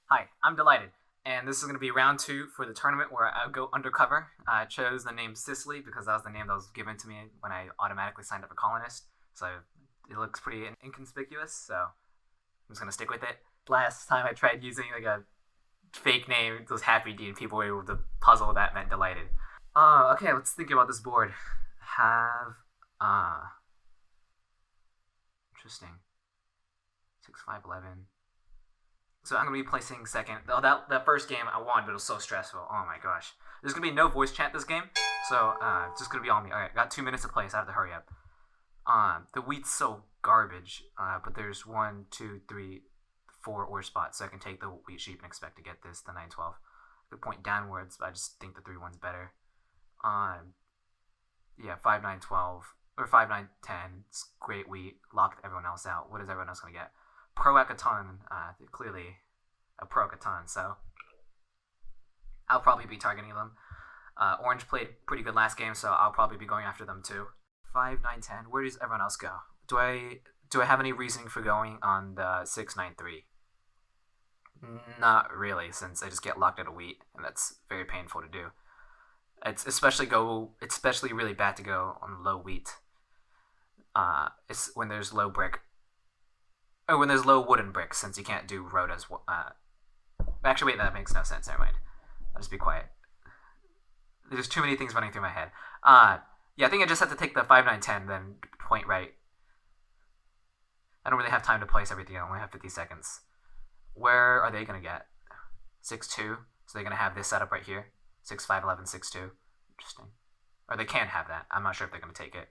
Hi, I'm Delighted, and this is going to be round two for the tournament where I go undercover. I chose the name Sisely because that was the name that was given to me when I automatically signed up for Colonist, so it looks pretty inconspicuous, so I'm just going to stick with it. Last time I tried using like a fake name, it was Happy D, and people were able to puzzle that meant Delighted. Okay, let's think about this board. Have, interesting. 6, 5, 11. So I'm gonna be placing second. Oh, that first game I won, but it was so stressful. Oh my gosh. There's gonna be no voice chat this game, so it's just gonna be on me. All right, got 2 minutes to play, so I have to hurry up. The wheat's so garbage, but there's 1, 2, 3, 4 ore spots, so I can take the wheat sheep and expect to get the 912. I could point downwards, but I just think the 3-1's better. Yeah, 5, 9, 12 or 5, 9, 10. It's great wheat. Locked everyone else out. What is everyone else gonna get? Pro Catan, clearly a pro Catan, so I'll probably be targeting them. Orange played pretty good last game, so I'll probably be going after them too. 5, 9, 10. Where does everyone else go? Do I have any reasoning for going on the 6, 9, 3? Not really, since I just get locked out of wheat, and that's very painful to do. It's especially really bad to go on low wheat. It's when there's low brick. Oh, when there's low wooden bricks, since you can't do rotas. Actually, wait, that makes no sense. Never mind. I'll just be quiet. There's too many things running through my head. Yeah, I think I just have to take the 5, 9, 10, then point right. I don't really have time to place everything. I only have 50 seconds. Where are they going to get? 6, 2. So they're going to have this setup right here. 6, 5, 11, 6, 2. Interesting. Or they can have that. I'm not sure if they're going to take it.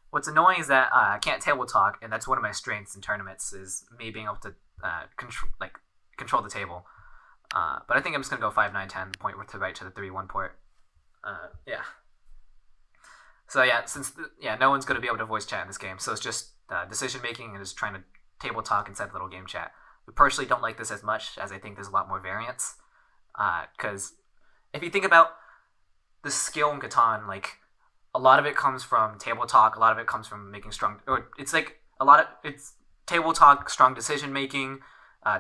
What's annoying is that I can't table talk, and that's one of my strengths in tournaments is me being able to control the table. But I think I'm just gonna go 5, 9, 10, point to right to the 3-1 port. Yeah. So yeah, no one's gonna be able to voice chat in this game, so it's just decision making and just trying to table talk inside the little game chat. We personally don't like this as much as I think there's a lot more variance. Because if you think about the skill in Catan, like a lot of it comes from table talk. A lot of it comes from making strong, or it's table talk, strong decision making,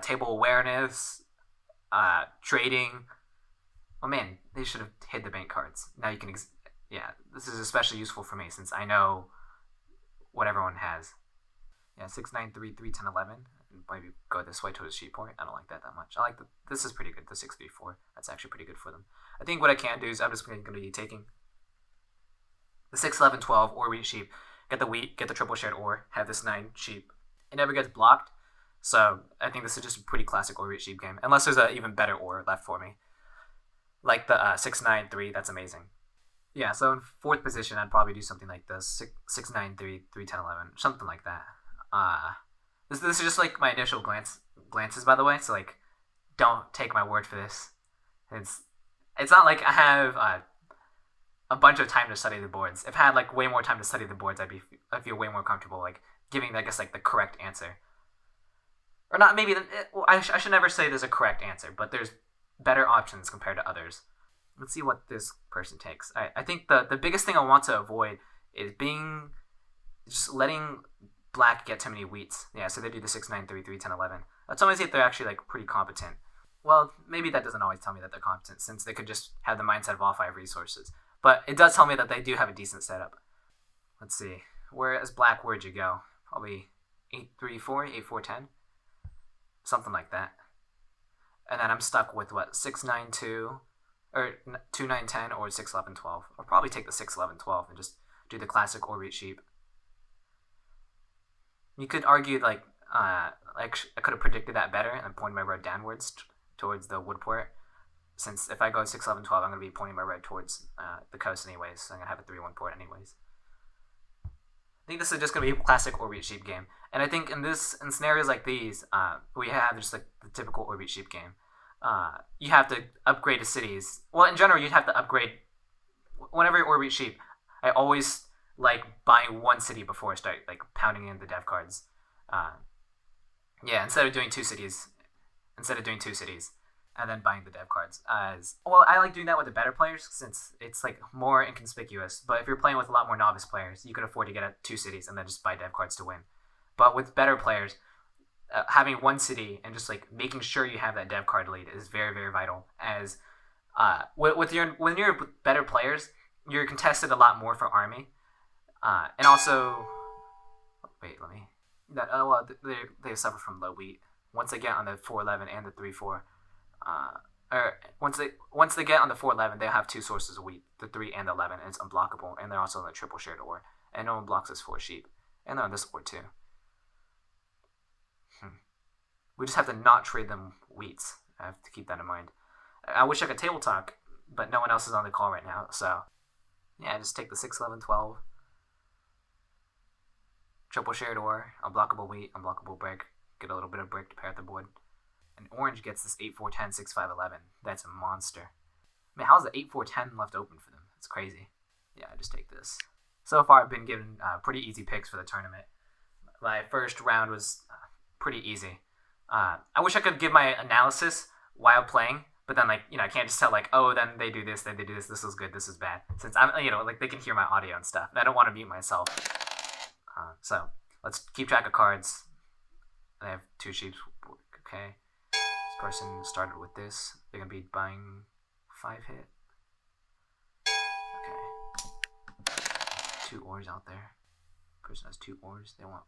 table awareness, trading. Oh man, they should have hid the bank cards. Now you can, yeah, this is especially useful for me since I know what everyone has. Yeah, 6, 9, 3, 3, 10, 11. Maybe go this way to his sheet point. I don't like that much. I like this is pretty good. The 6, 3, 4. That's actually pretty good for them. I think what I can do is I'm just going to be taking the 6, 11, 12 or wheat sheep, get the wheat, get the triple shared ore, have this 9 sheep. It never gets blocked, so I think this is just a pretty classic ore wheat sheep game, unless there's an even better ore left for me. Like the 6, 9, 3, that's amazing. Yeah, so in fourth position, I'd probably do something like this 6, 9, 3, 3, 10, 11, something like that. This is just like my initial glances, by the way, so like, don't take my word for this. It's not like I have a bunch of time to study the boards. If I had like way more time to study the boards, I feel way more comfortable like giving, I guess, like the correct answer. Or not, maybe I should never say there's a correct answer, but there's better options compared to others. Let's see what this person takes. I think the biggest thing I want to avoid is just letting black get too many wheats. Yeah, so they do the 6, 9, 3, 3, 10, 11. That's always if they're actually like pretty competent. Well, maybe that doesn't always tell me that they're competent, since they could just have the mindset of all 5 resources. But it does tell me that they do have a decent setup. Let's see. Whereas black, where'd you go? Probably 8, 3, 4, 8, 4, 10. Something like that. And then I'm stuck with what? 6, 9, 2, or 2, 9, 10, or 6, 11, 12. I'll probably take the 6, 11, 12 and just do the classic or reach sheep. You could argue like I could have predicted that better and pointed my red downwards towards the wood port. Since if I go 6, 11, 12, I'm going to be pointing my red towards the coast anyways, so I'm going to have a 3-1 port anyways. I think this is just going to be a classic Orbit Sheep game. And I think in scenarios like these, we have just like the typical Orbit Sheep game. You have to upgrade to cities. Well, in general, you'd have to upgrade. Whenever you Orbit Sheep, I always like buying one city before I start like pounding in the dev cards. Yeah, instead of doing two cities. and then buying the dev cards. As well, I like doing that with the better players since it's like more inconspicuous. But if you're playing with a lot more novice players, you can afford to get at 2 cities and then just buy dev cards to win. But with better players, having 1 city and just like making sure you have that dev card lead is very, very vital. As when you're better players, you're contested a lot more for army, and also wait, let me that well they suffer from low wheat once they get on the 411 and the 3-4. Or once they get on the 411, they'll have 2 sources of wheat, the 3 and the 11, and it's unblockable. And they're also in the triple shared ore, and no one blocks us 4 sheep, and they're on this ore too. We just have to not trade them wheats. I have to keep that in mind. I wish I could table talk, but no one else is on the call right now, so yeah, just take the 6, 11, 12. Triple shared ore, unblockable wheat, unblockable brick. Get a little bit of brick to pair with the board. And orange gets this 8, 4, 10, 6, 5, 11. That's a monster. I mean, how's the 8, 4, 10 left open for them? It's crazy. Yeah, I just take this. So far, I've been given pretty easy picks for the tournament. My first round was pretty easy. I wish I could give my analysis while playing, but then, like, you know, I can't just tell, like, oh, then they do this, this is good, this is bad. Since I'm, you know, like, they can hear my audio and stuff. And I don't want to mute myself. So, let's keep track of cards. I have 2 sheep. Okay. This person started with this. They're going to be buying 5 hit. Okay. 2 ores out there. Person has 2 ores. They want.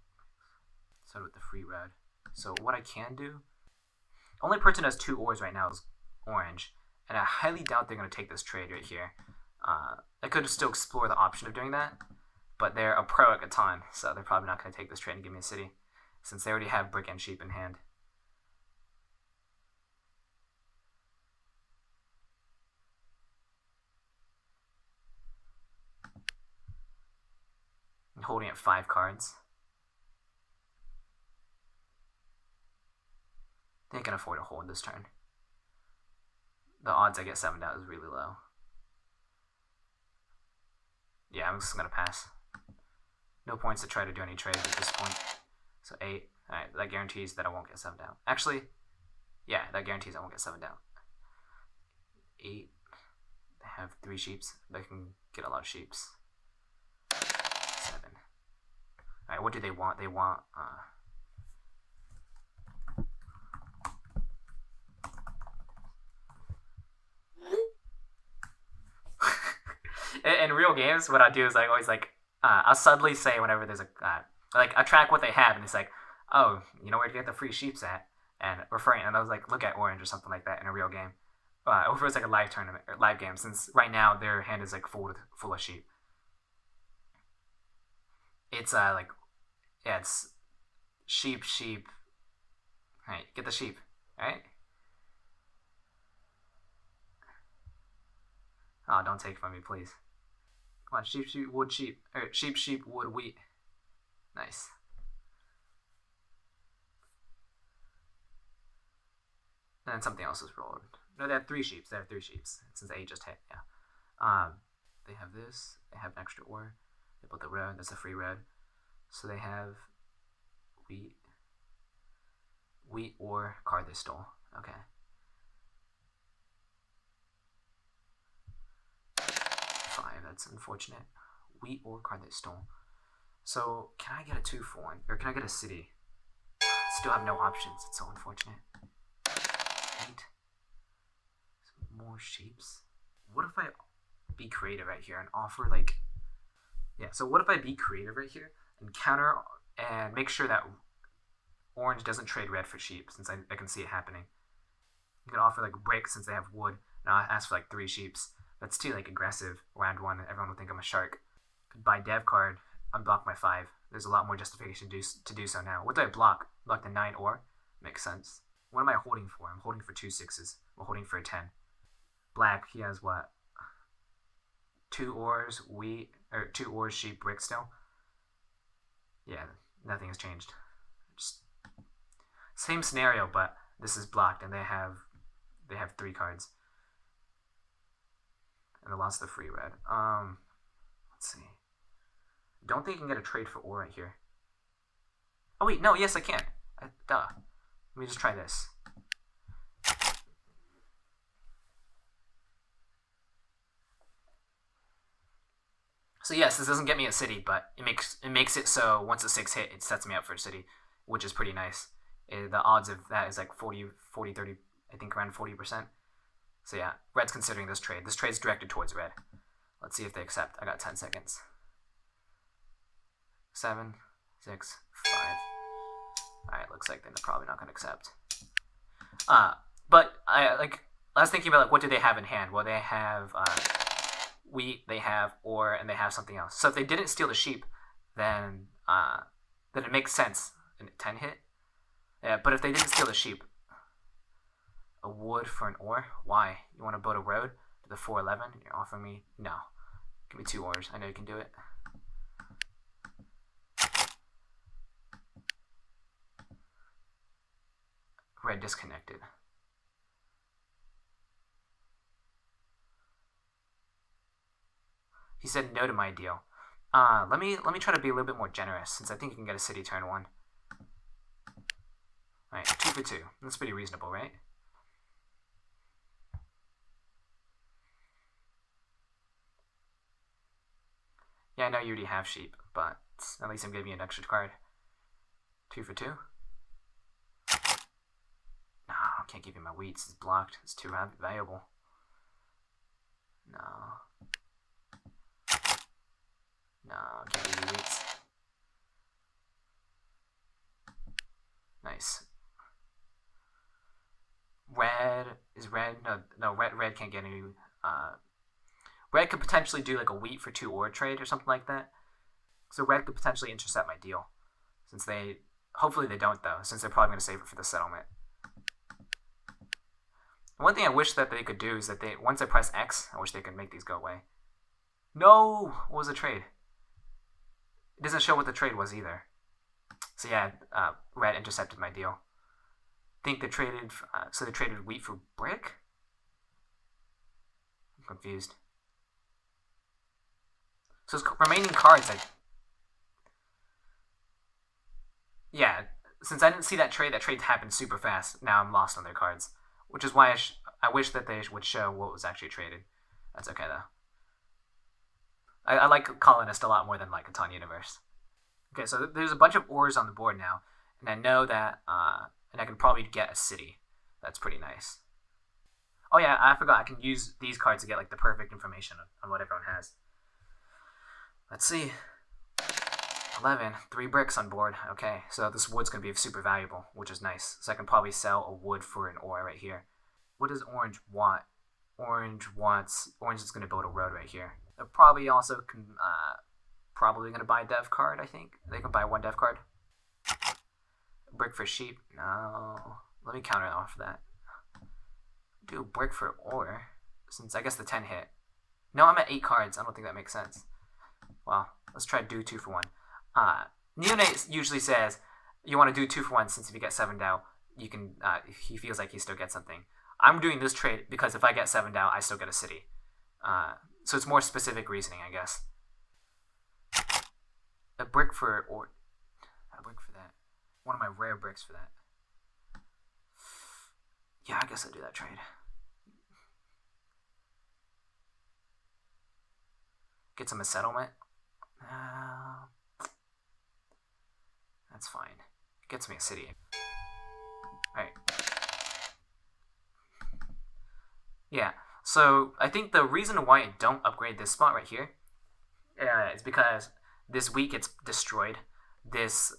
Start with the free red. So what I can do. Only person who has 2 ores right now is orange. And I highly doubt they're going to take this trade right here. I could still explore the option of doing that. But they're a pro at Catan, so they're probably not going to take this trade and give me a city. Since they already have brick and sheep in hand. I'm holding at 5 cards. They can afford to hold this turn. The odds I get 7 out is really low. Yeah, I'm just going to pass. No points to try to do any trades at this point. So 8. Alright, that guarantees that I won't get 7 down. Actually, yeah, that guarantees I won't get 7 down. 8. They have 3 sheeps. They can get a lot of sheeps. 7. Alright, what do they want? They want, in real games, what I do is I always, like, I'll subtly say whenever there's a, like, I track what they have, and it's like, oh, you know where to get the free sheeps at? And referring, and I was like, look at orange or something like that in a real game. Or if it was like a live tournament, or live game, since right now their hand is like full of sheep. It's like, yeah, it's sheep. Alright, get the sheep, alright? Oh, don't take from me, please. Come on, sheep, wood, sheep. Or sheep, wood, wheat. Nice. And then something else is rolled. No, they have 3 sheeps. They have 3 sheeps. Since 8 just hit, yeah. They have this. They have an extra ore. They put the red. That's a free red. So they have wheat or card they stole. Okay. 5. That's unfortunate. Wheat or card they stole. So can I get a 2 for 1, or can I get a city? Still have no options. It's so unfortunate. 8. Some more sheeps. What if I be creative right here and offer, like, yeah, so what if I be creative right here and counter and make sure that orange doesn't trade red for sheep, since I can see it happening. You can offer like brick since they have wood, and I'll ask for like 3 sheeps. That's too like aggressive round 1. Everyone will think I'm a shark. Could buy dev card, unblock my 5. There's a lot more justification to do so now. What do I block? Block the 9 ore? Makes sense. What am I holding for? I'm holding for 2 6s. I'm holding for a 10. Black, he has what? 2 ores, wheat, or 2 ores, sheep, brick still. Yeah, nothing has changed. Just same scenario, but this is blocked, and they have 3 cards, and they lost the free red. Let's see. Don't think you can get a trade for ore right here. Oh wait, no, yes I can. Duh. Let me just try this. So yes, this doesn't get me a city, but it makes it so once a 6 hit, it sets me up for a city, which is pretty nice. The odds of that is like 40, 30, I think around 40%. So yeah, red's considering this trade. This trade's directed towards red. Let's see if they accept. I got 10 seconds. 7, 6, 5. Alright, looks like they're probably not going to accept. But I was thinking about what do they have in hand? Well, they have wheat, they have ore, and they have something else. So if they didn't steal the sheep, then it makes sense. 10 hit? Yeah, but if they didn't steal the sheep, a wood for an ore? Why? You want to build a road to the 411? You're offering me? No. Give me 2 ores. I know you can do it. Red disconnected. He said no to my deal. Let me try to be a little bit more generous, since I think you can get a city turn 1. Alright, 2 for 2. That's pretty reasonable, right? Yeah, I know you already have sheep, but at least I'm giving you an extra card. 2 for 2. No, I can't give you my wheats. It's blocked. It's too valuable. No. No, I can't give you wheats. Nice. Red is red. No, red can't get any. Red could potentially do like a wheat for 2 ore trade or something like that. So red could potentially intercept my deal, since they hopefully they don't though, since they're probably going to save it for the settlement. One thing I wish that they could do is that once I press X, I wish they could make these go away. No, what was the trade? It doesn't show what the trade was either. So yeah, red intercepted my deal. Think they traded, so they traded wheat for brick? I'm confused. So it's remaining cards, yeah, since I didn't see that trade happened super fast, now I'm lost on their cards. Which is why I wish that they would show what was actually traded. That's okay though. I like Colonist a lot more than like Catan Universe. Okay, so there's a bunch of ores on the board now, and I know that, and I can probably get a city. That's pretty nice. Oh yeah, I forgot I can use these cards to get like the perfect information on what everyone has. Let's see. 11, 3 bricks on board. Okay, so this wood's gonna be super valuable, which is nice. So I can probably sell a wood for an ore right here. What does orange want? Orange is gonna build a road right here. They're probably also probably gonna buy a dev card. I think they can buy 1 dev card. Brick for sheep. No, let me counter off that. Do brick for ore, since I guess the 10 hit. No, I'm at 8 cards. I don't think that makes sense. Well, let's try to do 2 for 1. Neonate usually says you want to do 2 for 1, since if you get 7 Dow, you can. He feels like he still gets something. I'm doing this trade because if I get 7 Dow, I still get a city. So it's more specific reasoning, I guess. A brick for or a brick for that. One of my rare bricks for that. Yeah, I guess I'll do that trade. Get some a settlement. That's fine. It gets me a city. Alright. Yeah, so I think the reason why I don't upgrade this spot right here is because this wheat gets destroyed. This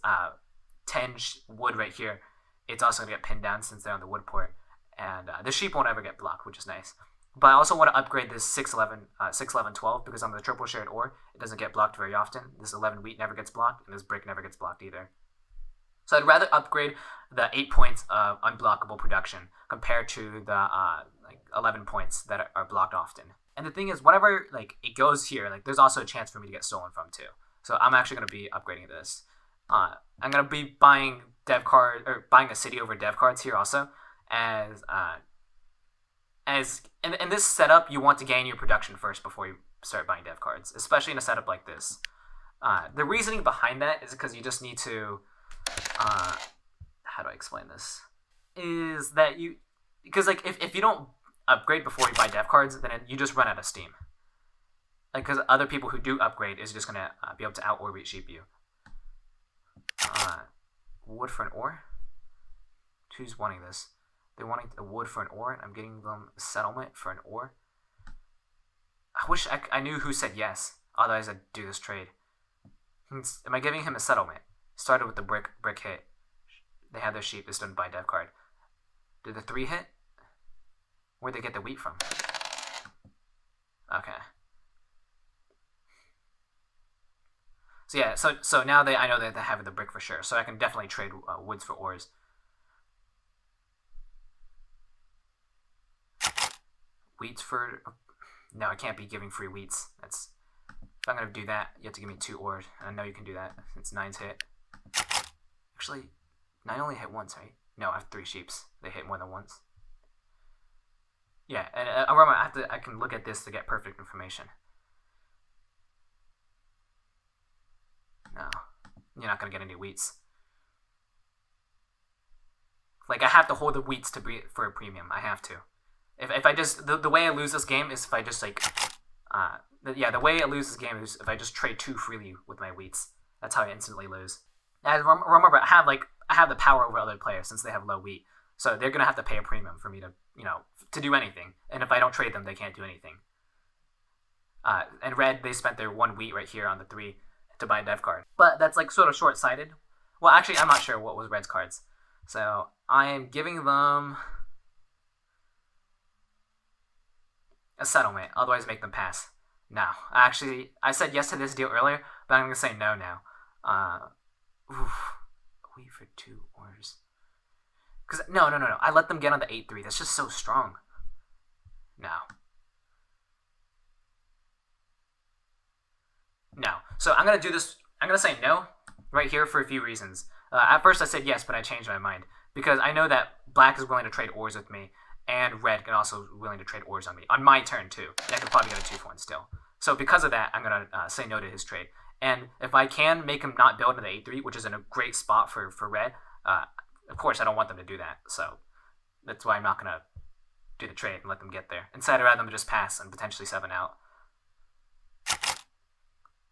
10 wood right here, it's also going to get pinned down since they're on the wood port. And the sheep won't ever get blocked, which is nice. But I also want to upgrade this 611 12 because on the triple shared ore, it doesn't get blocked very often. This 11 wheat never gets blocked, and this brick never gets blocked either. So I'd rather upgrade the 8 points of unblockable production compared to the 11 points that are blocked often. And the thing is, whenever it goes here, there's also a chance for me to get stolen from too. So I'm actually going to be upgrading this. I'm going to be buying buying a city over dev cards here also, as in this setup, you want to gain your production first before you start buying dev cards, especially in a setup like this. The reasoning behind that is because you just need to, how do I explain this? Is that because if you don't upgrade before you buy dev cards, then you just run out of steam. because other people who do upgrade is just gonna be able to out-orbit sheep you. Wood for an ore? Who's wanting this? They're wanting a wood for an ore, and I'm getting them a settlement for an ore. I wish I knew who said yes. Otherwise, I'd do this trade. Am I giving him a settlement? Started with the brick hit. They had their sheep. This didn't buy dev card. Did the 3 hit? Where'd they get the wheat from? Okay. So yeah, so now I know that they have the brick for sure. So I can definitely trade woods for ores. Wheats for... No, I can't be giving free wheats. That's... If I'm going to do that, you have to give me 2 ores. And I know you can do that since 9's hit. Actually, 9 only hit once, right? No, I have 3 sheeps. They hit more than once. Yeah, and I can look at this to get perfect information. No, you're not going to get any wheats. Like, I have to hold the wheats for a premium. I have to. If I just... The way I lose this game is if I just, like... the way I lose this game is if I just trade too freely with my wheats. That's how I instantly lose. And remember, I have the power over other players since they have low wheat. So they're going to have to pay a premium for me to, to do anything. And if I don't trade them, they can't do anything. And red, they spent their 1 wheat right here on the 3 to buy a dev card. But that's like sort of short-sighted. Well, actually, I'm not sure what was red's cards. So I am giving them a settlement. Otherwise, make them pass. No. Actually, I said yes to this deal earlier, but I'm going to say no now. Wait for 2 ores. Because no. I let them get on the 8-3. That's just so strong. No. No. So I'm going to do this. I'm going to say no right here for a few reasons. At first I said yes, but I changed my mind. Because I know that black is willing to trade ores with me, and red can also willing to trade ores on me. On my turn, too. And I could probably get a 2-for-1 still. So because of that, I'm going to say no to his trade. And if I can make him not build into the 8-3, which is in a great spot for red, of course I don't want them to do that. So that's why I'm not going to do the trade and let them get there. Instead, I'd rather them just pass and potentially 7 out.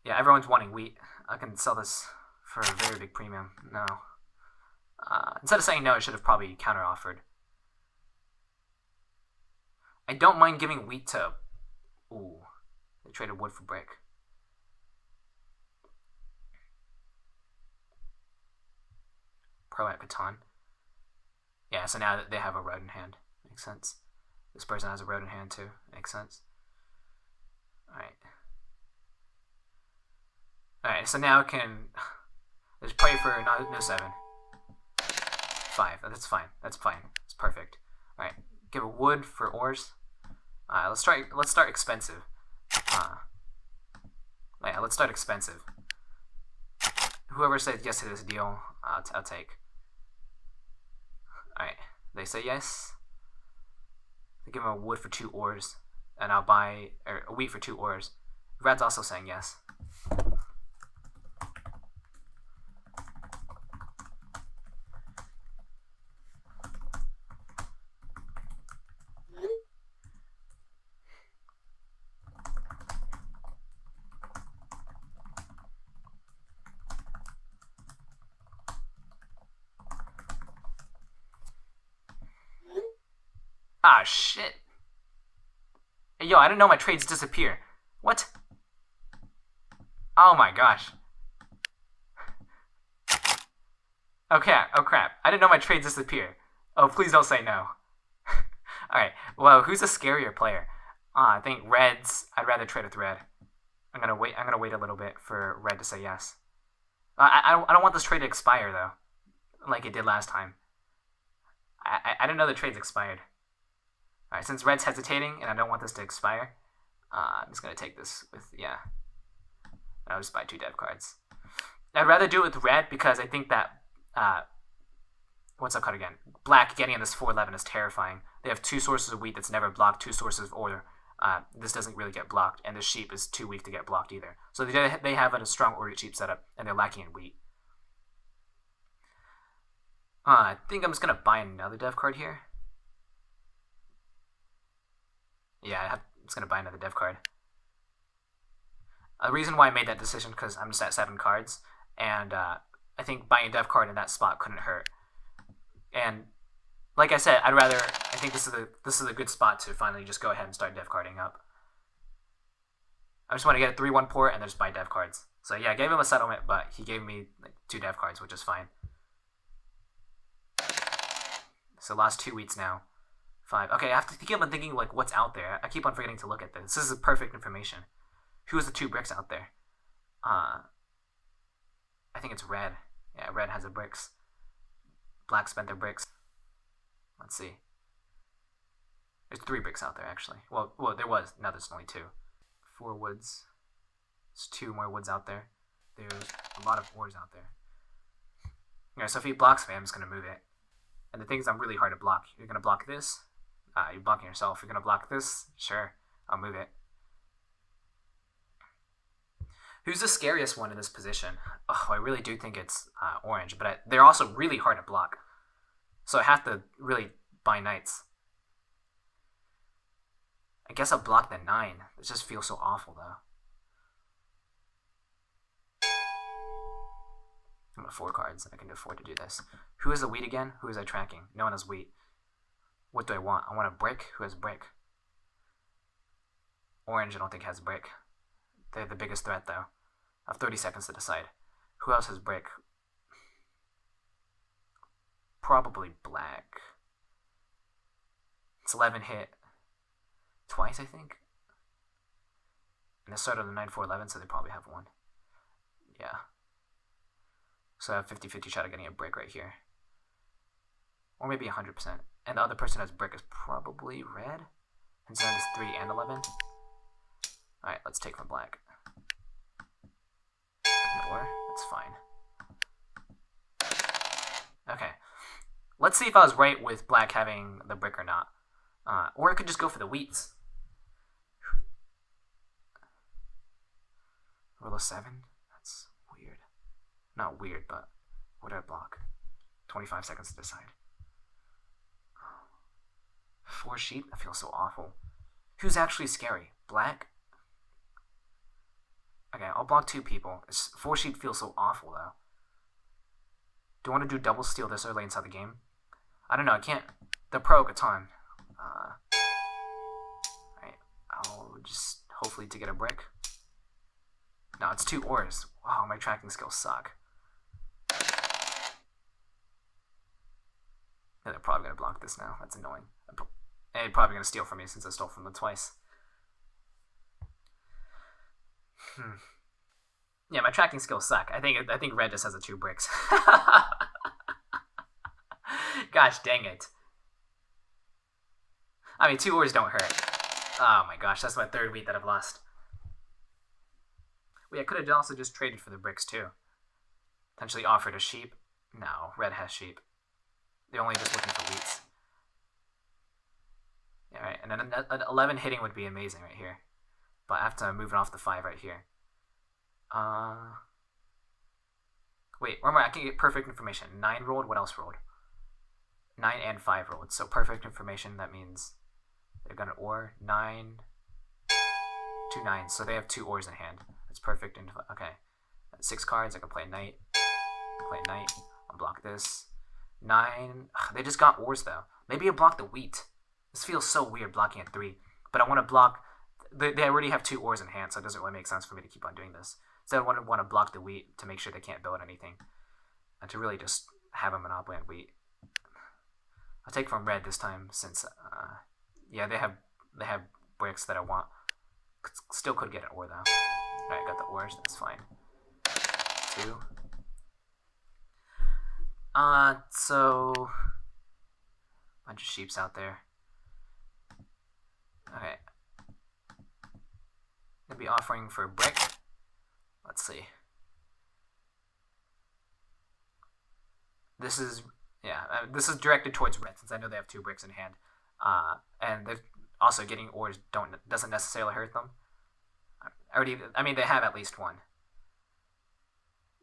Yeah, everyone's wanting wheat. I can sell this for a very big premium. No. Instead of saying no, I should have probably counter-offered. I don't mind giving wheat to... Ooh. They traded wood for brick. Pro at Catan. Yeah, so now they have a road in hand. Makes sense. This person has a road in hand too. Makes sense. Alright, so now I can... Let's play for no 7. 5. That's fine. That's fine. It's perfect. Alright, give a wood for ores. Let's start expensive. Yeah, let's start expensive. Whoever said yes to this deal, I'll take. Alright, they say yes. They give him a wood for 2 ores, and I'll buy a wheat for 2 ores. Red's also saying yes. Ah, shit. Hey, yo, I didn't know my trades disappear. What? Oh my gosh. Okay, oh crap. I didn't know my trades disappear. Oh, please don't say no. Alright, well, who's a scarier player? I think red's... I'd rather trade with red. I'm gonna wait a little bit for red to say yes. I don't want this trade to expire, though. Like it did last time. I didn't know the trades expired. Alright, since red's hesitating and I don't want this to expire, I'm just going to take this with, yeah. I'll just buy 2 dev cards. I'd rather do it with red because I think that, what's that called again? Black getting in this 411 is terrifying. They have 2 sources of wheat that's never blocked, 2 sources of ore. This doesn't really get blocked, and the sheep is too weak to get blocked either. So they have a strong ordered sheep setup, and they're lacking in wheat. I think I'm just going to buy another dev card here. Yeah, I'm just going to buy another dev card. A reason why I made that decision because I'm just at 7 cards, and I think buying a dev card in that spot couldn't hurt. And like I said, I think this is a good spot to finally just go ahead and start dev carding up. I just want to get a 3/1 port and then just buy dev cards. So yeah, I gave him a settlement, but he gave me like 2 dev cards, which is fine. So last 2 weeks now. 5. Okay, I have to keep on thinking like what's out there. I keep on forgetting to look at this. This is perfect information. Who is the 2 bricks out there? I think it's red. Yeah, red has the bricks. Black spent their bricks. Let's see. There's 3 bricks out there actually. Well, there was. Now there's only 2. 4 woods. There's 2 more woods out there. There's a lot of ores out there. Yeah, so if he blocks me, I'm just gonna move it. And the thing is, I'm really hard to block. You're gonna block this. You're blocking yourself. You're gonna block this. Sure, I'll move it. Who's the scariest one in this position? Oh, I really do think it's orange, but they're also really hard to block. So I have to really buy knights. I guess I'll block the 9. It just feels so awful, though. I'm at 4 cards. I can afford to do this. Who is the wheat again? Who is I tracking? No one has wheat. What do I want? I want a brick. Who has brick? Orange I don't think has brick. They're the biggest threat, though. I have 30 seconds to decide. Who else has brick? Probably black. It's 11 hit. Twice, I think. And it started on the 9-4-11, so they probably have 1. Yeah. So I have 50-50 shot of getting a brick right here. Or maybe 100%. And the other person who has brick is probably red. And so then it's 3 and 11. Alright, let's take from black. Or, that's fine. Okay. Let's see if I was right with black having the brick or not. Or I could just go for the wheats. Roll a 7? That's weird. Not weird, but what do I block? 25 seconds to decide. 4 sheep? That feels so awful. Who's actually scary? Black? Okay, I'll block 2 people. 4 sheep feels so awful, though. Do I want to do double steal this early inside the game? I don't know, I can't. The pro Catan. Alright, I'll just hopefully to get a brick. No, it's 2 ores. Wow, my tracking skills suck. Yeah, they're probably going to block this now. That's annoying. And they're probably going to steal from me since I stole from them twice. Yeah, my tracking skills suck. I think red just has the 2 bricks. Gosh dang it. I mean, 2 ores don't hurt. Oh my gosh, that's my 3rd wheat that I've lost. Wait, I could have also just traded for the bricks too. Potentially offered a sheep. No, red has sheep. They're only just looking for wheats. Yeah, right. And then an 11 hitting would be amazing right here. But I have to move it off the 5 right here. Wait, remember, I can get perfect information. 9 rolled, what else rolled? 9 and 5 rolled. So perfect information, that means they're gonna ore 9, 2 9s. So they have 2 ores in hand. That's perfect. Okay. 6 cards, I can play knight. Play knight. I'll block this. 9. Ugh, they just got ores though. Maybe I block the wheat. This feels so weird blocking at 3. But I want to block. They already have 2 ores in hand, so it doesn't really make sense for me to keep on doing this. So I want to block the wheat to make sure they can't build anything. And to really just have a monopoly on wheat. I'll take from red this time since, yeah, they have bricks that I want. Still could get an ore though. Alright, got the ores, that's fine. 2. So bunch of sheeps out there. Okay. Gonna be offering for a brick. Let's see. This is this is directed towards red since I know they have 2 bricks in hand. And they're also getting ores doesn't necessarily hurt them. I mean they have at least 1.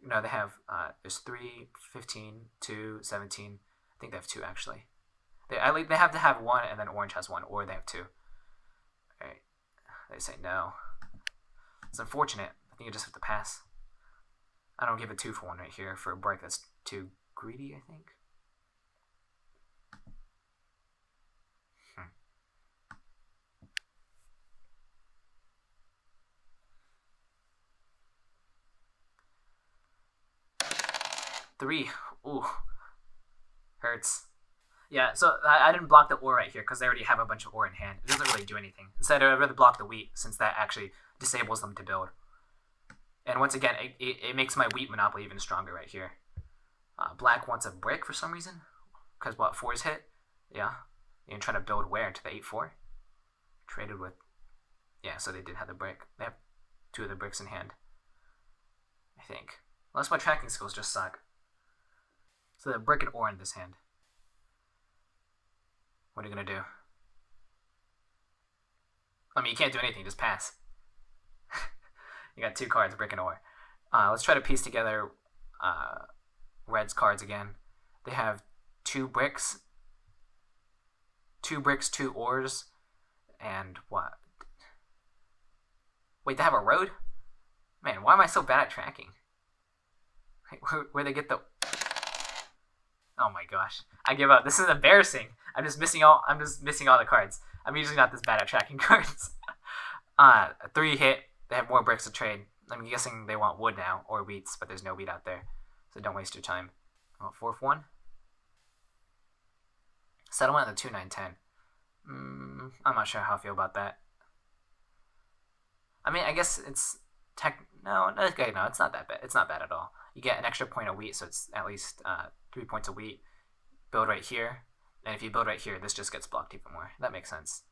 No, they have there's 3, 15, 2, 17. I think they have 2 actually. They have to have 1 and then orange has 1, or they have 2. Alright. They say no. It's unfortunate. think you just have to pass. I don't give a 2-for-1 right here for a break. That's too greedy, I think. 3. Ooh. Hurts. Yeah, so I didn't block the ore right here because they already have a bunch of ore in hand. It doesn't really do anything. Instead, I'd rather block the wheat since that actually disables them to build. And once again, it makes my wheat monopoly even stronger right here. Black wants a brick for some reason. Because what, 4's hit? Yeah. You're trying to build where? To the 8-4? Traded with... Yeah, so they did have the brick. They have 2 of the bricks in hand. I think. Unless my tracking skills just suck. So they have brick and ore in this hand. What are you going to do? I mean, you can't do anything. Just pass. You got 2 cards, brick and ore. Let's try to piece together Red's cards again. They have 2 bricks. 2 bricks, 2 ores. And what? Wait, they have a road? Man, why am I so bad at tracking? Where they get the... Oh my gosh. I give up. This is embarrassing. I'm just missing all the cards. I'm usually not this bad at tracking cards. 3 hit. They have more bricks to trade. I'm guessing they want wood now, or wheats, but there's no wheat out there. So don't waste your time. 4-1. Settlement at the 2-9-10. I'm not sure how I feel about that. I mean, I guess it's no, it's not that bad. It's not bad at all. You get an extra point of wheat, so it's at least 3 points of wheat. Build right here, and if you build right here, this just gets blocked even more. That makes sense.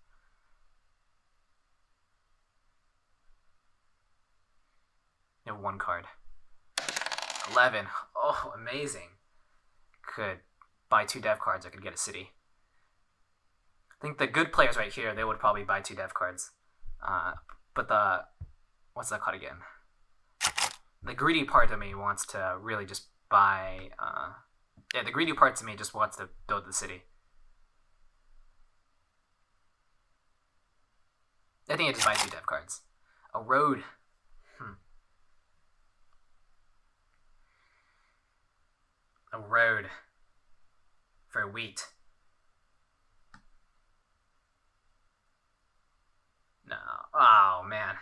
You have 1 card. 11. Oh, amazing. Could buy 2 dev cards. I could get a city. I think the good players right here, they would probably buy 2 dev cards. But the... What's that called again? The greedy part of me wants to really just buy... yeah, the greedy part of me just wants to build the city. I think I just buy 2 dev cards. A road. A road. For wheat. No. Oh, man.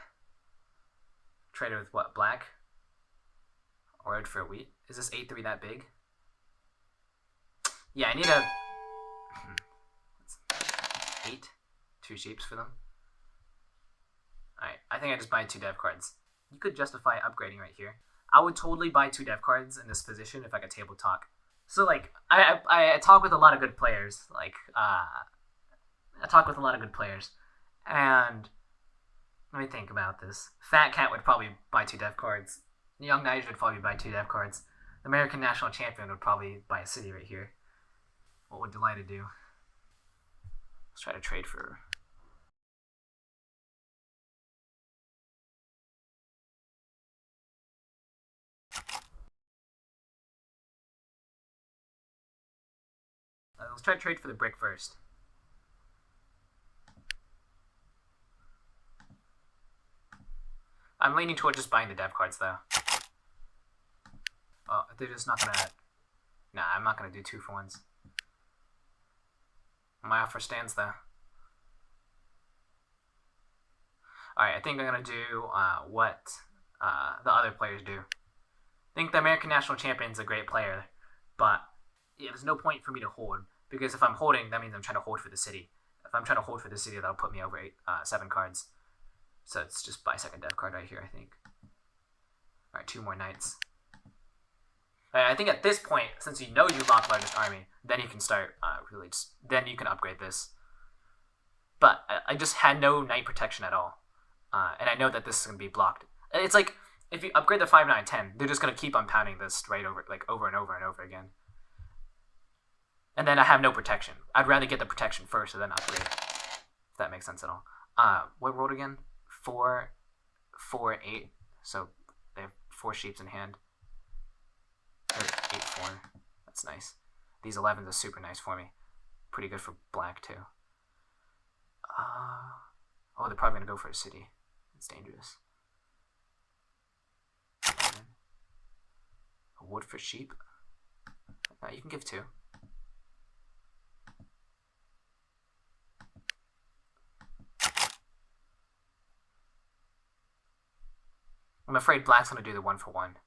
Traded with what? Black? A road for wheat? Is this 8-3 that big? Yeah, I need a... 8? 2 sheeps for them. Alright, I think I just buy 2 dev cards. You could justify upgrading right here. I would totally buy 2 dev cards in this position if I could table talk. So, like, I talk with a lot of good players. Like, I talk with a lot of good players. And let me think about this. Fat Cat would probably buy 2 dev cards. Young Niger would probably buy 2 dev cards. The American National Champion would probably buy a city right here. What would Dylighted do? Let's try to trade for... let's try to trade for the brick first. I'm leaning toward just buying the dev cards, though. Oh, they're just not gonna... Nah, I'm not gonna do 2-for-1s. My offer stands, though. Alright, I think I'm gonna do what the other players do. I think the American National Champion's a great player, but yeah, there's no point for me to hold, because if I'm holding, that means I'm trying to hold for the city. If I'm trying to hold for the city, that'll put me over 7 cards. So it's just buy 2nd dev card right here, I think. Alright, 2 more knights. I think at this point, since you know you lock largest army, then you can start really just... Then you can upgrade this. But I just had no knight protection at all. And I know that this is going to be blocked. It's like, if you upgrade the 5, 9, 10, they're just going to keep on pounding this right over, like over and over and over again. And then I have no protection. I'd rather get the protection first and then upgrade. If that makes sense at all. What rolled again? 4, 4, 8. So they have 4 sheeps in hand. Or 8, 4. That's nice. These 11s are super nice for me. Pretty good for black too. Oh, they're probably gonna go for a city. It's dangerous. A wood for sheep? You can give 2. I'm afraid black's going to do the 1 for 1.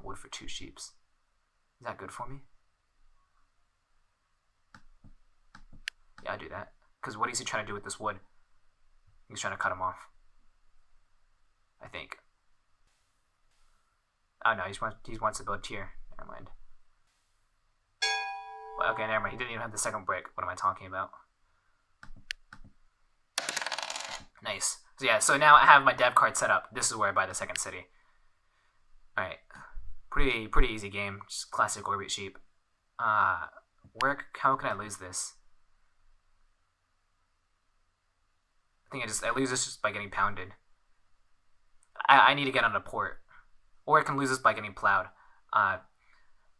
Wood for 2 sheeps. Is that good for me? Yeah, I do that. Because what is he trying to do with this wood? He's trying to cut him off. I think. Oh no, he wants to build tier. Never mind. Well, okay, never mind. He didn't even have the second brick. What am I talking about? Nice. So yeah, so now I have my dev card set up. This is where I buy the second city. Alright. Pretty easy game. Just classic orbit sheep. How can I lose this? I think I lose this just by getting pounded. I need to get on a port. Or I can lose this by getting plowed.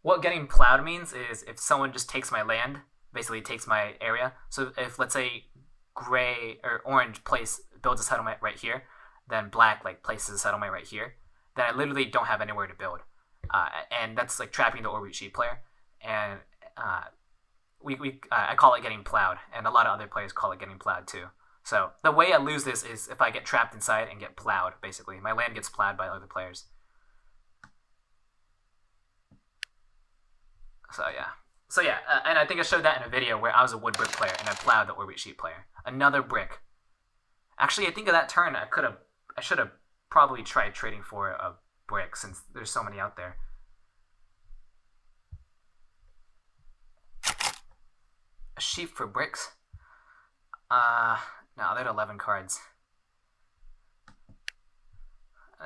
What getting plowed means is if someone just takes my land, basically takes my area. So if, let's say, gray or orange builds a settlement right here, then black places a settlement right here, then I literally don't have anywhere to build. And that's trapping the orbit sheep player. And I call it getting plowed, and a lot of other players call it getting plowed too. So the way I lose this is if I get trapped inside and get plowed, basically. My land gets plowed by other players. So yeah, and I think I showed that in a video where I was a wood brick player and I plowed the orbit sheep player. Another brick. Actually, I think of that turn, I should have probably tried trading for a brick since there's so many out there. A sheep for bricks? No, they're 11 cards.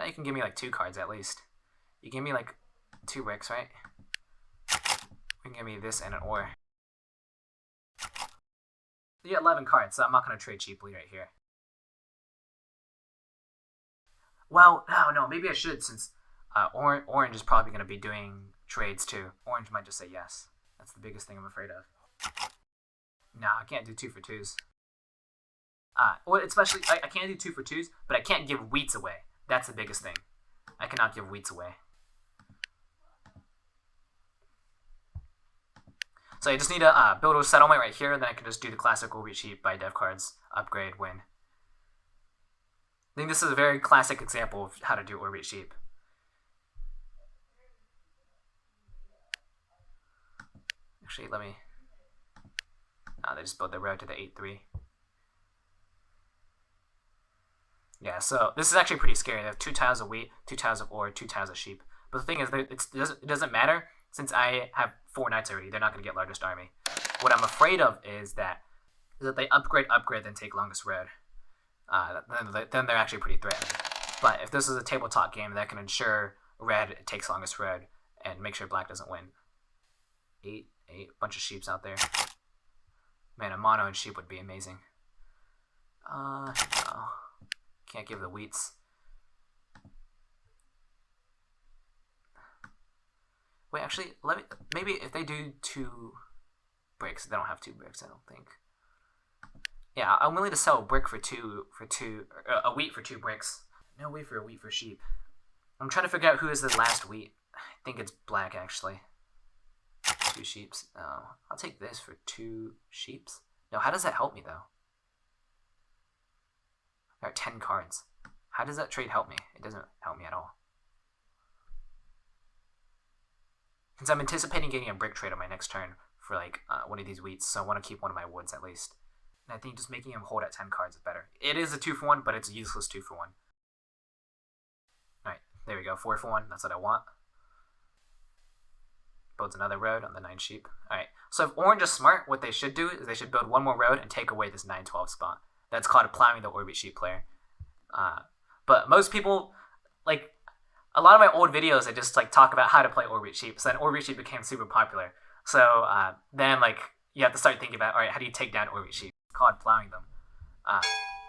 You can give me 2 cards at least. You give me 2 bricks, right? You can give me this and an ore. You get 11 cards, so I'm not going to trade cheaply right here. Well, no, maybe I should since Orange is probably going to be doing trades too. Orange might just say yes. That's the biggest thing I'm afraid of. Nah, I can't do 2 for 2s. Well, especially, I can't do 2 for 2s, but I can't give wheats away. That's the biggest thing. I cannot give wheats away. So I just need to build a settlement right here, then I can just do the classic wheat sheep, buy dev cards, upgrade, win. I think this is a very classic example of how to do orbit sheep. Actually, let me... they just built the road to the 8-3. Yeah, so this is actually pretty scary. They have 2 tiles of wheat, 2 tiles of ore, 2 tiles of sheep. But the thing is, it doesn't matter since I have 4 knights already. They're not going to get largest army. What I'm afraid of is that they upgrade, then take longest road. Then they're actually pretty threatening. But if this is a tabletop game, that can ensure red takes longest road and make sure black doesn't win. 8, bunch of sheeps out there. Man, a mono and sheep would be amazing. No. Can't give the wheats. Wait, actually, maybe if they do 2 bricks, they don't have 2 bricks, I don't think. Yeah, I'm willing to sell a brick for two, a wheat for 2 bricks. No way for a wheat for sheep. I'm trying to figure out who is the last wheat. I think it's black, actually. 2 sheeps. Oh, I'll take this for 2 sheeps. No, how does that help me, though? There are 10 cards. How does that trade help me? It doesn't help me at all. Since I'm anticipating getting a brick trade on my next turn for one of these wheats, so I want to keep one of my woods at least. And I think just making him hold at 10 cards is better. It is a 2 for 1, but it's a useless 2 for 1. Alright, there we go. 4 for 1. That's what I want. Builds another road on the 9 sheep. Alright, so if orange is smart, what they should do is they should build 1 more road and take away this 9-12 spot. That's called plowing the orbit sheep player. But most people, a lot of my old videos, I just talk about how to play orbit sheep. So then orbit sheep became super popular. So then you have to start thinking about, all right, how do you take down orbit sheep? It's called plowing them.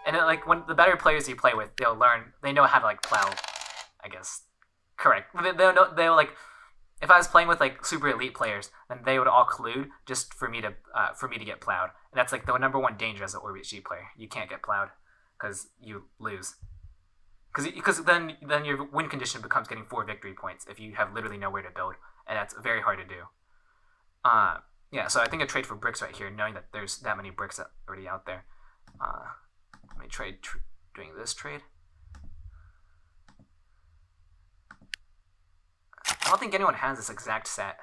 And then when the better players you play with, they know how to plow, I guess, correct. They'll if I was playing with super elite players, then they would all collude just for me to get plowed. And that's the #1 danger as an orbit sheep player. You can't get plowed because you lose. Because then your win condition becomes getting 4 victory points if you have literally nowhere to build, and that's very hard to do. Yeah, so I think I trade for bricks right here, knowing that there's that many bricks already out there. Let me trade doing this trade. I don't think anyone has this exact set,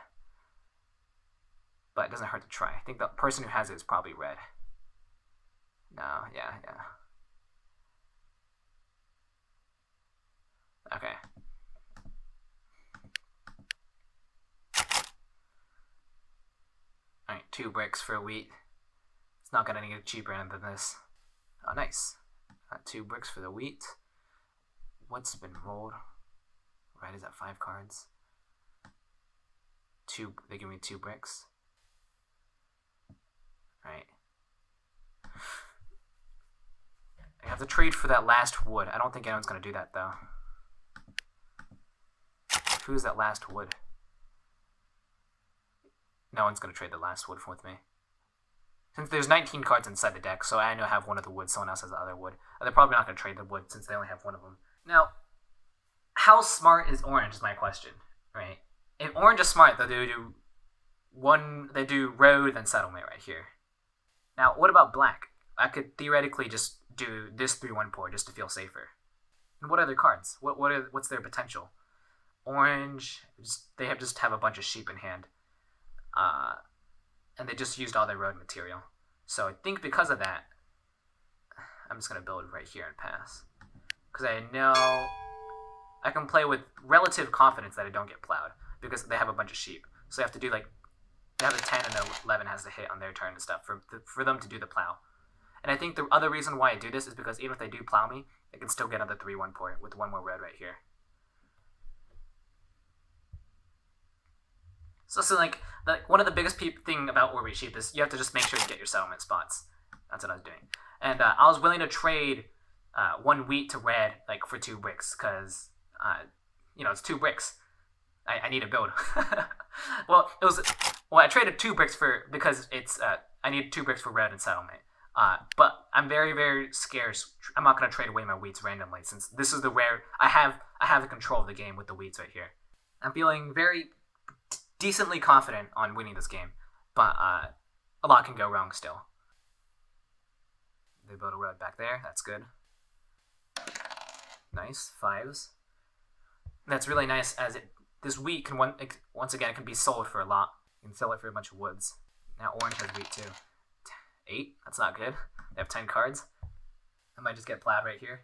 but it doesn't hurt to try. I think the person who has it is probably red. No, yeah. Okay. Alright, 2 bricks for wheat. It's not gonna get cheaper than this. Oh, nice. 2 bricks for the wheat. What's been rolled? Red is at 5 cards. They give me 2 bricks. Alright. I have to trade for that last wood. I don't think anyone's gonna do that though. Who's that last wood? No one's gonna trade the last wood with me. Since there's 19 cards inside the deck, so I know I have one of the woods, someone else has the other wood. And they're probably not gonna trade the wood since they only have one of them. Now, how smart is orange is my question, right? If orange is smart, they do road and settlement right here. Now, what about black? I could theoretically just do this 3-1 pour just to feel safer. And what other cards? What's their potential? Orange, they just have a bunch of sheep in hand. And they just used all their road material. So I think because of that, I'm just going to build right here and pass. Because I know I can play with relative confidence that I don't get plowed. Because they have a bunch of sheep. So I have to do they have a 10 and the 11 has to hit on their turn and stuff for them to do the plow. And I think the other reason why I do this is because even if they do plow me, I can still get another 3-1 port with 1 more red right here. So one of the biggest thing about Orby Sheep is you have to just make sure you get your settlement spots. That's what I was doing. And I was willing to trade 1 wheat to red for 2 bricks because, it's 2 bricks. I need a build. I traded 2 bricks because it's I need 2 bricks for red and settlement. But I'm very, very scarce. I'm not going to trade away my wheats randomly since this is the rare. I have the control of the game with the wheats right here. I'm feeling very decently confident on winning this game, but a lot can go wrong still. They build a road back there. That's good. Nice 5s. That's really nice as this wheat can once again it can be sold for a lot. You can sell it for a bunch of woods. Now orange has wheat too. 8. That's not good. They have 10 cards. I might just get plowed right here.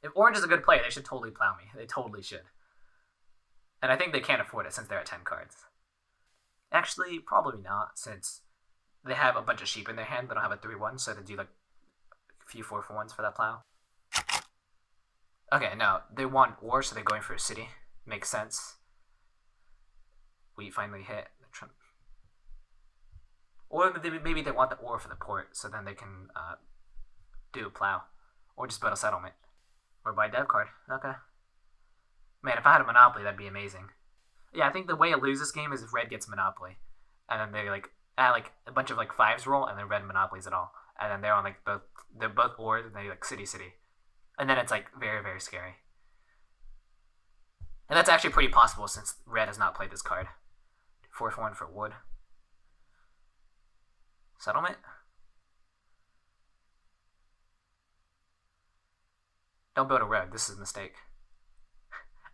If orange is a good player, they should totally plow me. They totally should. And I think they can't afford it since they're at 10 cards. Actually, probably not, since they have a bunch of sheep in their hand. They don't have a 3-1, so they do a few 4-for-1s for that plow. Okay, no, they want ore, so they're going for a city. Makes sense. Wheat finally hit. Or maybe they want the ore for the port, so then they can do a plow. Or just build a settlement. Or buy a dev card. Okay. Man, if I had a Monopoly, that'd be amazing. Yeah, I think the way I lose this game is if red gets Monopoly. And then they add a bunch of 5s roll, and then red Monopolies it all. And then they're on they're both ores, and they city. And then it's very, very scary. And that's actually pretty possible since red has not played this card. 4-for-1 for wood. Settlement? Don't build a road. This is a mistake.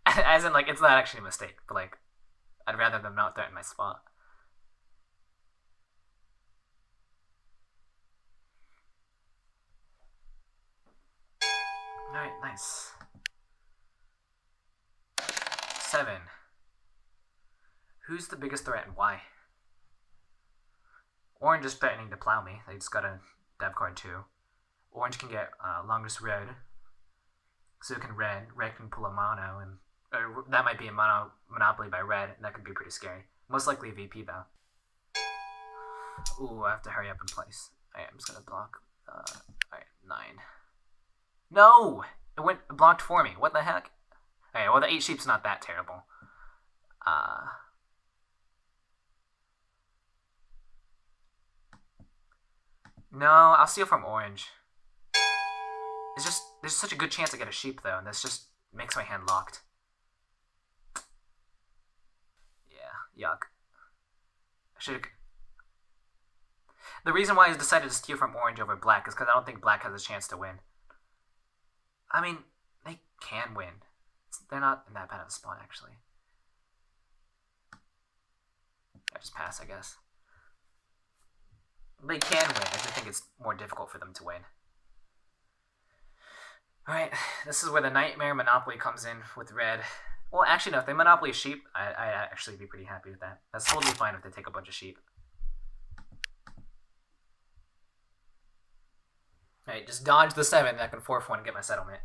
As in, it's not actually a mistake, but I'd rather them not threaten my spot. Alright, nice. 7. Who's the biggest threat and why? Orange is threatening to plow me. They just got a dev card too. Orange can get longest red. So can red. Red can pull a mono, and that might be a monopoly by red, and that could be pretty scary. Most likely a VP though. Ooh, I have to hurry up in place. Alright, I'm just gonna block. Alright, 9. No! It went blocked for me. What the heck? Alright, well the 8 sheep's not that terrible. No, I'll steal from orange. It's just there's such a good chance I get a sheep though, and that's just makes my hand locked. Yeah, yuck. The reason why I decided to steal from orange over black is because I don't think black has a chance to win. I mean, they can win. They're not in that bad of a spot, actually. I just pass, I guess. They can win. I just think it's more difficult for them to win. Alright, this is where the Nightmare Monopoly comes in with red. Well, actually, no, if they Monopoly sheep, I'd actually be pretty happy with that. That's totally fine if they take a bunch of sheep. Alright, just dodge the 7 and I can 4-1 and get my settlement.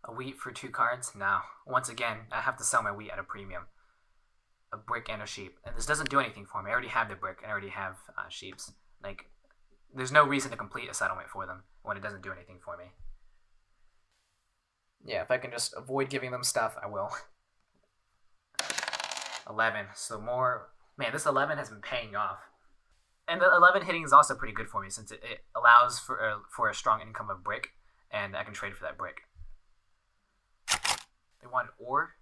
A wheat for 2 cards? No. Once again, I have to sell my wheat at a premium. A brick and a sheep. And this doesn't do anything for me. I already have the brick and I already have sheeps. Like, there's no reason to complete a settlement for them when it doesn't do anything for me. Yeah, if I can just avoid giving them stuff, I will. 11. So more... Man, this 11 has been paying off. And the 11 hitting is also pretty good for me since it allows for a strong income of brick, and I can trade for that brick. They want ore?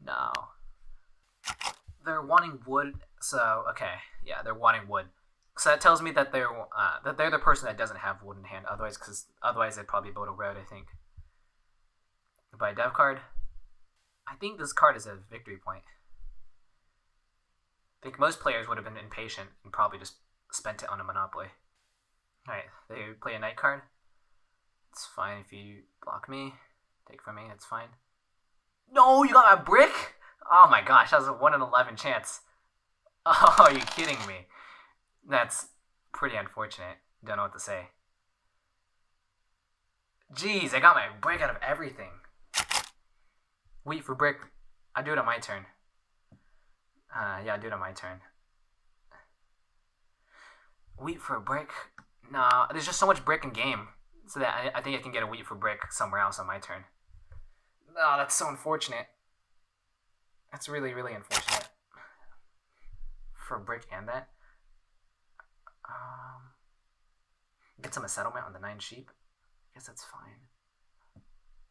No. They're wanting wood, so okay, yeah, they're wanting wood. So that tells me that they're the person that doesn't have wood in hand. Otherwise they'd probably build a road, I think. Buy a dev card. I think this card is a victory point. I think most players would have been impatient and probably just spent it on a Monopoly. Alright, they play a night card. It's fine if you block me. Take from me, it's fine. No, you got my brick? Oh my gosh, that was a 1 in 11 chance. Oh, are you kidding me? That's pretty unfortunate. Don't know what to say. Jeez, I got my brick out of everything. Wheat for brick. I do it on my turn. Yeah, I do it on my turn. Wheat for a brick? Nah, there's just so much brick in game. So that I think I can get a wheat for brick somewhere else on my turn. Oh, that's so unfortunate. That's really, really unfortunate. For a brick and that. Get some a settlement on the 9 sheep. I guess that's fine.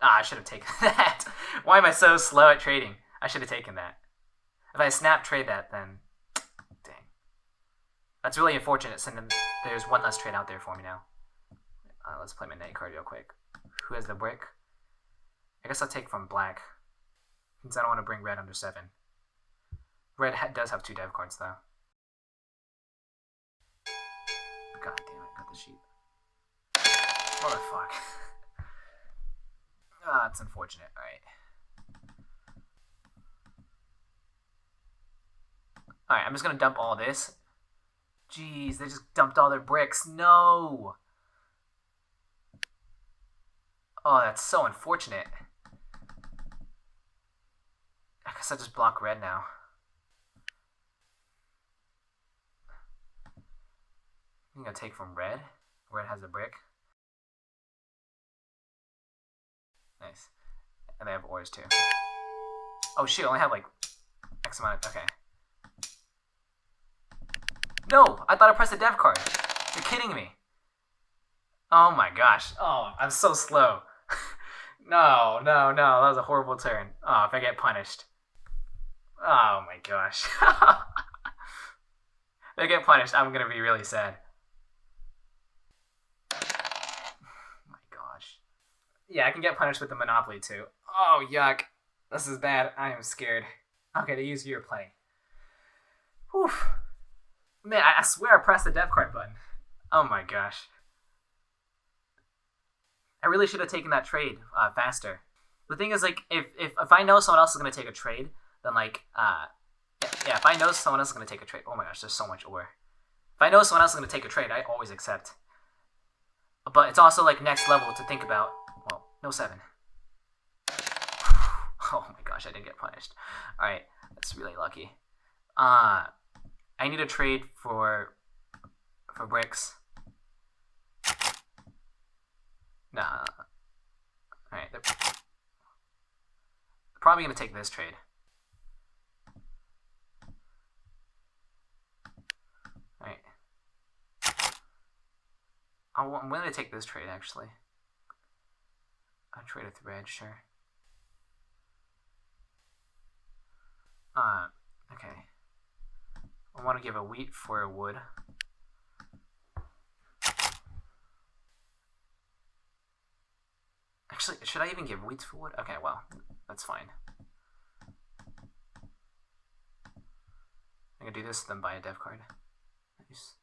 I should have taken that. Why am I so slow at trading? I should have taken that. If I snap trade that, then... Dang. That's really unfortunate, since there's one less trade out there for me now. Let's play my night card real quick. Who has the brick? I guess I'll take from black, since I don't want to bring red under 7. Red does have 2 dev cards, though. God damn it, got the sheep. Motherfuck. It's unfortunate. Alright. Alright, I'm just gonna dump all this. Jeez, they just dumped all their bricks. No! Oh, that's so unfortunate. I guess I'll just block red now. I'm gonna take from red. Red has a brick. Nice. And they have ores too. Oh shoot, I only have like X amount of... Okay. No! I thought I pressed the dev card. You're kidding me. Oh my gosh. Oh, I'm so slow. No. That was a horrible turn. Oh, if I get punished. Oh my gosh. If I get punished, I'm gonna be really sad. My gosh. Yeah, I can get punished with the Monopoly too. Oh, yuck. This is bad. I am scared. Okay, to use your play. Whew. Man, I swear I pressed the dev card button. Oh my gosh. I really should have taken that trade faster. The thing is, like, if I know someone else is going to take a trade, then, like, yeah, if I know someone else is going to take a trade, oh my gosh, there's so much ore. If I know someone else is going to take a trade, I always accept. But it's also, like, next level to think about. Well, no 7. Oh my gosh, I didn't get punished. Alright, that's really lucky. I need a trade for bricks. Nah. Alright, they're probably going to take this trade. Alright. I'm willing to take this trade, actually. I'll trade with red, sure. Okay. I want to give a wheat for a wood. Actually, should I even give wheats for wood? Okay, well, that's fine. I'm gonna do this, then buy a dev card. Nice.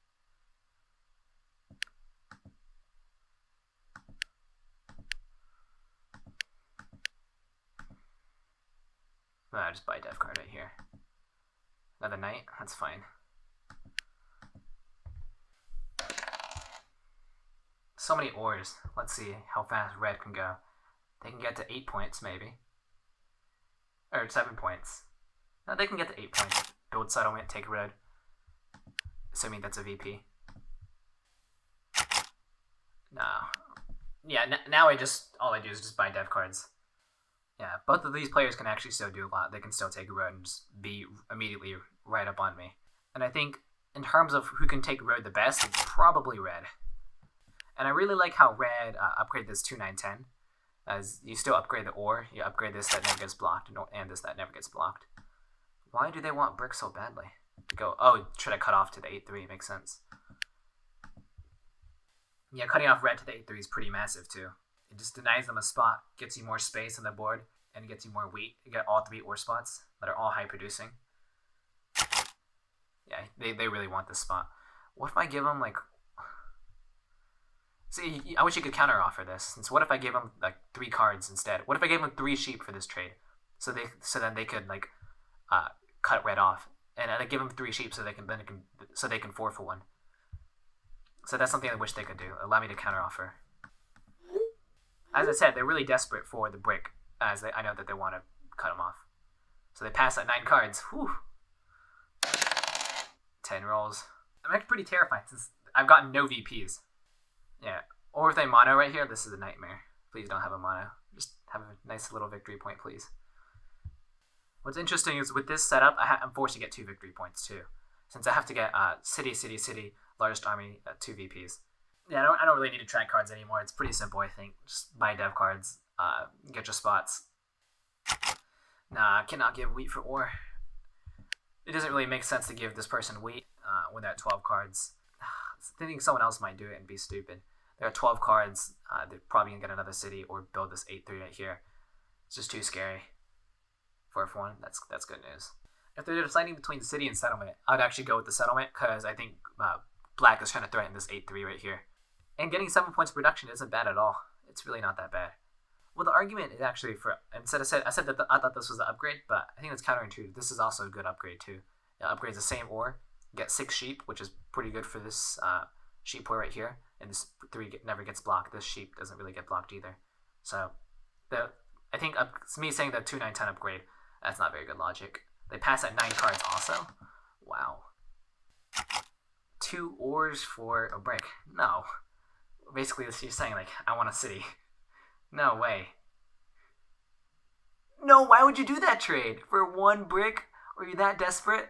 I'll just buy a dev card right here. Another knight, that's fine. So many ores. Let's see how fast red can go. They can get to 8 points, maybe. Or 7 points. No, they can get to 8 points. Build settlement, take red. Assuming that's a VP. No. Yeah, now all I do is just buy dev cards. Yeah, both of these players can actually still do a lot. They can still take road and just be immediately right up on me. And I think in terms of who can take road the best, it's probably red. And I really like how red upgraded this 2-9-10. As you still upgrade the ore, you upgrade this that never gets blocked, and this that never gets blocked. Why do they want brick so badly? To go, oh, should I cut off to the 8-3? Makes sense. Yeah, cutting off red to the 8-3 is pretty massive too. It just denies them a spot, gets you more space on the board, and gets you more wheat. You get all 3 ore spots that are all high producing. Yeah, they really want this spot. What if I give them like... See, I wish you could counter offer this. Since what if I gave them like 3 cards instead? What if I gave them 3 sheep for this trade? So then they could like cut red off, and I give them 3 sheep so they can 4 for 1. So that's something I wish they could do. Allow me to counter offer. As I said, they're really desperate for the brick, as I know that they want to cut them off. So they pass at 9 cards. Whew. 10 rolls. I'm actually pretty terrified since I've gotten no VPs. Yeah, or if they mono right here, this is a nightmare. Please don't have a mono. Just have a nice little victory point, please. What's interesting is with this setup, I'm forced to get 2 victory points too, since I have to get city, largest army, 2 VPs. Yeah, I don't really need to track cards anymore. It's pretty simple, I think. Just buy dev cards, get your spots. Nah, I cannot give wheat for ore. It doesn't really make sense to give this person wheat when they're at 12 cards. I think someone else might do it and be stupid. There are 12 cards. They're probably going to get another city or build this 8-3 right here. It's just too scary. 4-1, that's good news. If they're deciding between the city and settlement, I'd actually go with the settlement because I think black is trying to threaten this 8-3 right here. And getting 7 points of production isn't bad at all. It's really not that bad. Well, the argument is actually for... I said that I thought this was the upgrade, but I think it's counterintuitive. This is also a good upgrade too. It upgrades the same ore. Get 6 sheep, which is pretty good for this sheep ore right here. And this 3 never gets blocked. This sheep doesn't really get blocked either. So, I think it's me saying the 2-9-10 upgrade. That's not very good logic. They pass at 9 cards also. Wow. 2 ores for a brick. No. Basically, she's saying like, I want a city. No way. No, why would you do that trade? For 1 brick? Are you that desperate?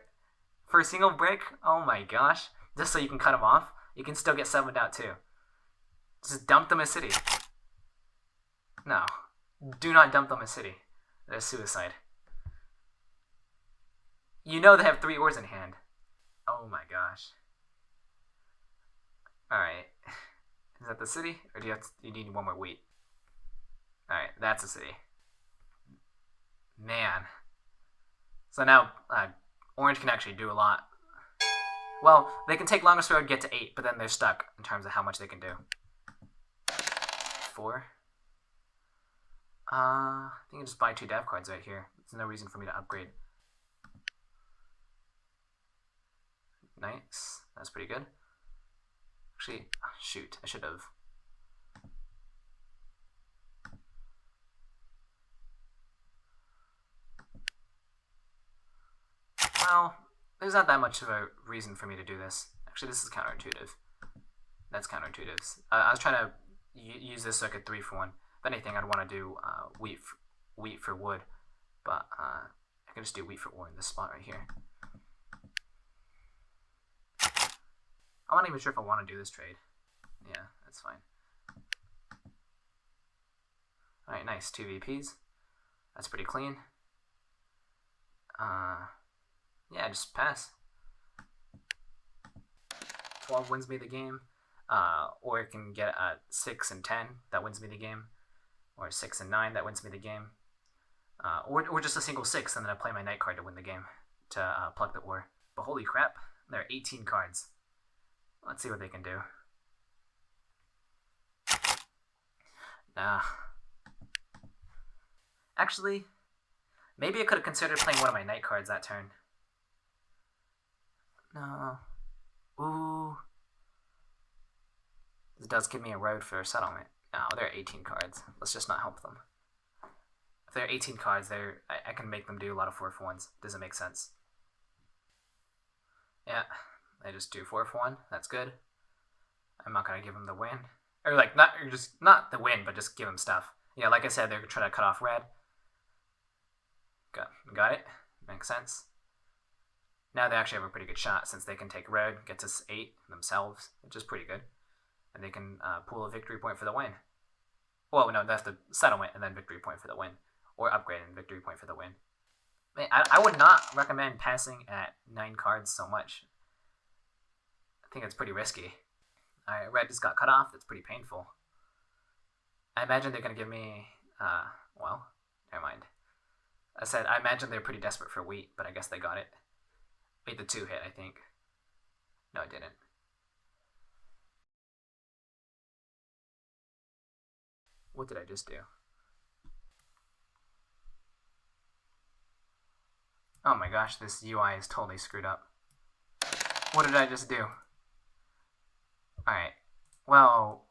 For a single brick? Oh my gosh. Just so you can cut them off? You can still get 7'd out too. Just dump them a city. No. Do not dump them a city. That's suicide. You know they have 3 ores in hand. Oh my gosh. Alright. Is that the city? Or do you need 1 more wheat? Alright, that's a city. Man. So now, orange can actually do a lot. Well, they can take longest road, get to 8, but then they're stuck in terms of how much they can do. 4. I think I just buy 2 dev cards right here. There's no reason for me to upgrade. Nice. That's pretty good. Actually, shoot, I should have. Well, there's not that much of a reason for me to do this. Actually, this is counterintuitive. That's counterintuitive. I was trying to use this so I could 3-for-1. If anything, I'd want to do wheat for wood, but I can just do wheat for ore in this spot right here. I'm not even sure if I want to do this trade. Yeah, that's fine. Alright, nice. 2 VPs. That's pretty clean. Yeah, just pass. 12 wins me the game. Or it can get a 6 and 10 that wins me the game. Or 6 and 9 that wins me the game. Or just a single 6 and then I play my knight card to win the game to pluck the ore. But holy crap, there are 18 cards. Let's see what they can do. Nah. Actually, maybe I could have considered playing one of my knight cards that turn. No. Ooh. This does give me a road for a settlement. No, there are 18 cards. Let's just not help them. If there are 18 cards, I can make them do a lot of 4-for-1s. Doesn't make sense. Yeah, they just do 4-for-1. That's good. I'm not gonna give them the win, or like not the win, but just give them stuff. Yeah, like I said, they're trying to cut off red. Got it. Makes sense. Now they actually have a pretty good shot since they can take red, get to 8 themselves, which is pretty good, and they can pull a victory point for the win. Well, no, that's the settlement and then victory point for the win, or upgrade and victory point for the win. Man, I would not recommend passing at 9 cards so much. I think it's pretty risky. Alright, red just got cut off. That's pretty painful. I imagine they're going to give me, well, never mind. I imagine they're pretty desperate for wheat, but I guess they got it. Made the 2 hit, I think. No, it didn't. What did I just do? Oh my gosh, this UI is totally screwed up. What did I just do? Alright. Well,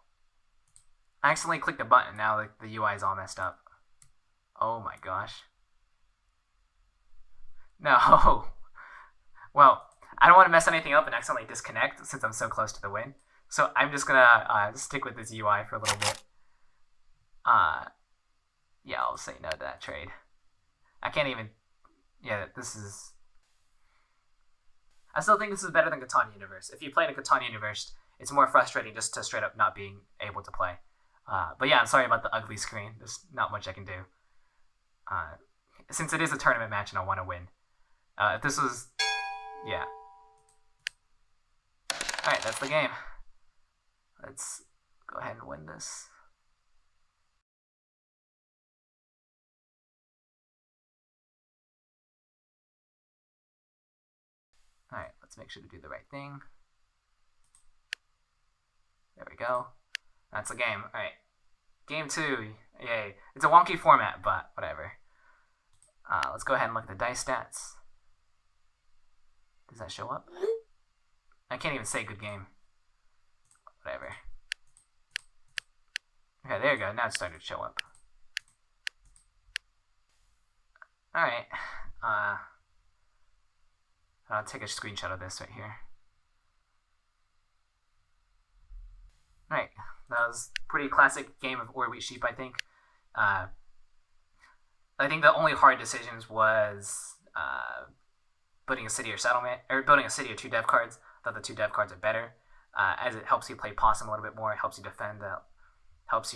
I accidentally clicked a button. Now the UI is all messed up. Oh my gosh. No. Well, I don't want to mess anything up and accidentally disconnect since I'm so close to the win. So I'm just gonna stick with this UI for a little bit. Yeah, I'll say no to that trade. I can't even... Yeah, this is... I still think this is better than Catan Universe. If you play in a Catan Universe, it's more frustrating just to straight up not being able to play. But yeah, I'm sorry about the ugly screen. There's not much I can do. Since it is a tournament match and I want to win. If this was... Yeah. Alright, that's the game. Let's go ahead and win this. Alright, let's make sure to do the right thing. There we go. That's the game. Alright. Game 2. Yay. It's a wonky format, but whatever. Let's go ahead and look at the dice stats. Does that show up? I can't even say good game. Whatever. Okay, there you go. Now it's starting to show up. Alright. I'll take a screenshot of this right here. Alright, that was a pretty classic game of Ore Wheat Sheep, I think. I think the only hard decisions was building a city or settlement, or building a city or 2 dev cards. I thought the 2 dev cards are better, as it helps you play Possum a little bit more. It helps you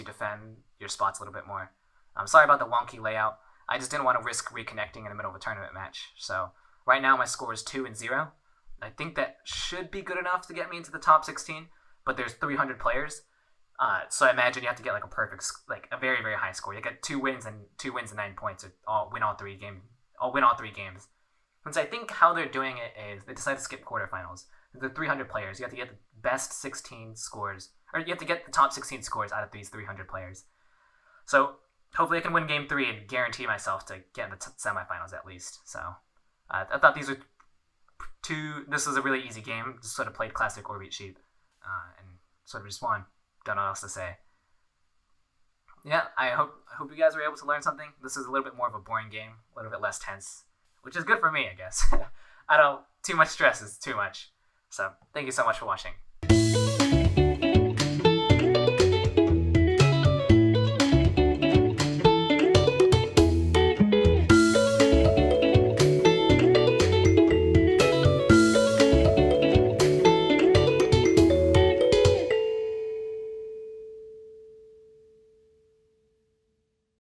defend your spots a little bit more. I'm sorry about the wonky layout. I just didn't want to risk reconnecting in the middle of a tournament match. So right now my score is 2-0. I think that should be good enough to get me into the top 16. But there's 300 players, so I imagine you have to get like a perfect, like a very, very high score. You get 2 wins and 9 points, or win all 3 games. Since I think how they're doing it is they decided to skip quarterfinals. The 300 players, you have to get the best 16 scores, or you have to get the top 16 scores out of these 300 players. So hopefully I can win game 3 and guarantee myself to get in the semifinals at least. So I thought these were this was a really easy game. Just sort of played classic Ore Wheat Sheep. And sort of just won. Don't know what else to say. Yeah, I hope you guys were able to learn something. This is a little bit more of a boring game, a little bit less tense, which is good for me, I guess. I don't. Too much stress is too much. So, thank you so much for watching.